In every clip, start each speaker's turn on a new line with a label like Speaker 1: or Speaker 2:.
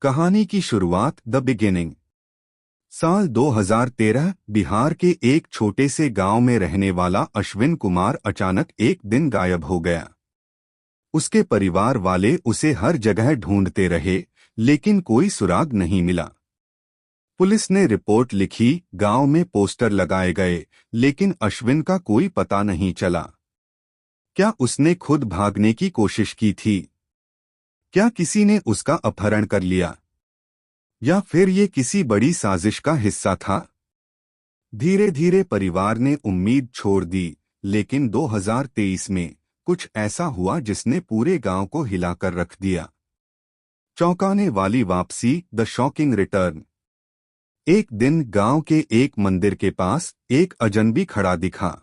Speaker 1: कहानी की शुरुआत द बिगिनिंग। साल 2013 बिहार के एक छोटे से गांव में रहने वाला अश्विन कुमार अचानक एक दिन गायब हो गया। उसके परिवार वाले उसे हर जगह ढूंढते रहे, लेकिन कोई सुराग नहीं मिला। पुलिस ने रिपोर्ट लिखी, गांव में पोस्टर लगाए गए, लेकिन अश्विन का कोई पता नहीं चला। क्या उसने खुद भागने की कोशिश की थी? क्या किसी ने उसका अपहरण कर लिया, या फिर ये किसी बड़ी साजिश का हिस्सा था? धीरे धीरे परिवार ने उम्मीद छोड़ दी, लेकिन 2023 में कुछ ऐसा हुआ जिसने पूरे गांव को हिलाकर रख दिया। चौंकाने वाली वापसी, द शॉकिंग रिटर्न। एक दिन गांव के एक मंदिर के पास एक अजनबी खड़ा दिखा।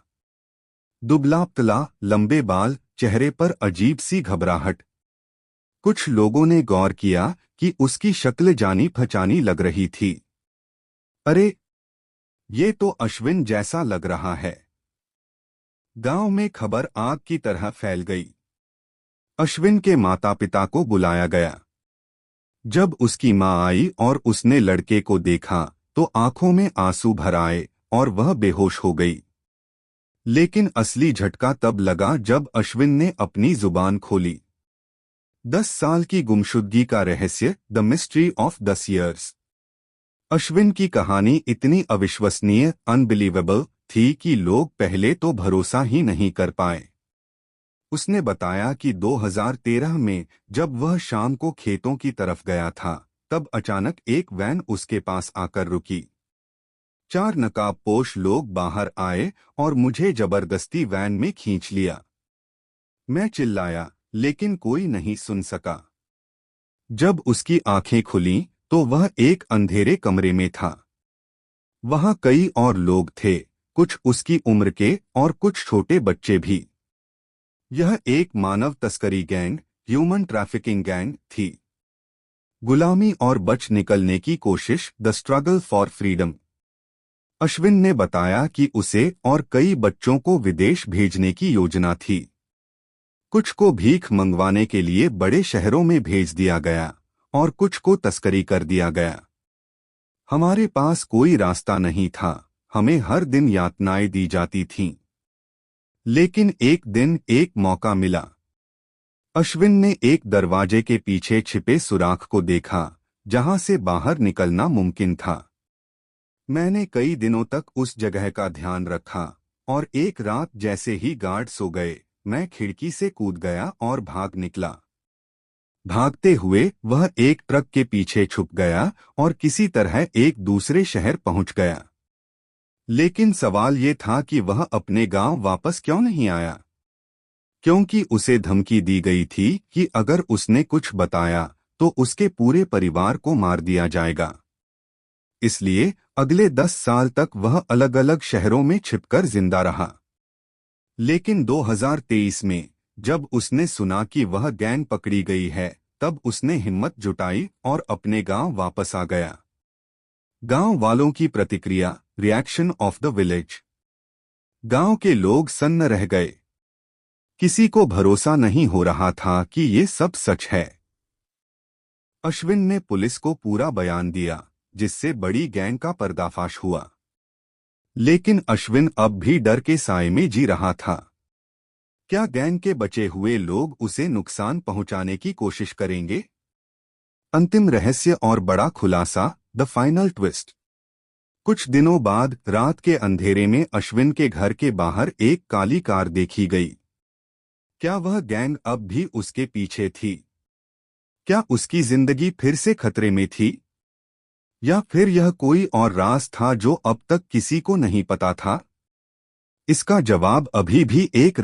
Speaker 1: दुबला पतला, लंबे बाल, चेहरे पर अजीब सी घबराहट। कुछ लोगों ने गौर किया कि उसकी शक्ल जानी पहचानी लग रही थी। अरे, ये तो अश्विन जैसा लग रहा है। गांव में खबर आग की तरह फैल गई। अश्विन के माता पिता को बुलाया गया। जब उसकी मां आई और उसने लड़के को देखा तो आंखों में आंसू भर आए और वह बेहोश हो गई। लेकिन असली झटका तब लगा जब अश्विन ने अपनी जुबान खोली। 10 साल की गुमशुदगी का रहस्य, the mystery of 10 years. Ashwin की कहानी इतनी अविश्वसनीय, अनबिलीवेबल थी कि लोग पहले तो भरोसा ही नहीं कर पाए। उसने बताया कि 2013 में जब वह शाम को खेतों की तरफ गया था, तब अचानक एक वैन उसके पास आकर रुकी। 4 नकाबपोश लोग बाहर आए और मुझे जबरदस्ती वैन में खींच लिया। मैं चिल्लाया, लेकिन कोई नहीं सुन सका। जब उसकी आंखें खुलीं, तो वह एक अंधेरे कमरे में था। वहां कई और लोग थे, कुछ उसकी उम्र के और कुछ छोटे बच्चे भी। यह एक मानव तस्करी गैंग, ह्यूमन ट्रैफिकिंग गैंग थी। गुलामी और बच निकलने की कोशिश, the struggle for freedom. Ashwin ने बताया कि उसे और कई बच्चों को विदेश भेजने की योजना थी। कुछ को भीख मंगवाने के लिए बड़े शहरों में भेज दिया गया और कुछ को तस्करी कर दिया गया। हमारे पास कोई रास्ता नहीं था, हमें हर दिन यातनाएं दी जाती थीं। लेकिन एक दिन एक मौका मिला। अश्विन ने एक दरवाजे के पीछे छिपे सुराख को देखा, जहां से बाहर निकलना मुमकिन था। मैंने कई दिनों तक उस जगह का ध्यान रखा, और एक रात जैसे ही गार्ड सो गए, मैं खिड़की से कूद गया और भाग निकला। भागते हुए वह एक ट्रक के पीछे छुप गया और किसी तरह एक दूसरे शहर पहुंच गया। लेकिन सवाल ये था कि वह अपने गांव वापस क्यों नहीं आया? क्योंकि उसे धमकी दी गई थी कि अगर उसने कुछ बताया तो उसके पूरे परिवार को मार दिया जाएगा। इसलिए अगले 10 साल तक वह अलग अलग शहरों में छिपकर जिंदा रहा। लेकिन 2023 में जब उसने सुना कि वह गैंग पकड़ी गई है, तब उसने हिम्मत जुटाई और अपने गांव वापस आ गया। गांव वालों की प्रतिक्रिया, रिएक्शन ऑफ द विलेज। गांव के लोग सन्न रह गए। किसी को भरोसा नहीं हो रहा था कि ये सब सच है। अश्विन ने पुलिस को पूरा बयान दिया, जिससे बड़ी गैंग का पर्दाफाश हुआ। लेकिन अश्विन अब भी डर के साए में जी रहा था। क्या गैंग के बचे हुए लोग उसे नुकसान पहुंचाने की कोशिश करेंगे? अंतिम रहस्य और बड़ा खुलासा, द फाइनल ट्विस्ट। कुछ दिनों बाद रात के अंधेरे में अश्विन के घर के बाहर एक काली कार देखी गई। क्या वह गैंग अब भी उसके पीछे थी? क्या उसकी जिंदगी फिर से खतरे में थी? या फिर यह कोई और राज था जो अब तक किसी को नहीं पता था? इसका जवाब अभी भी एक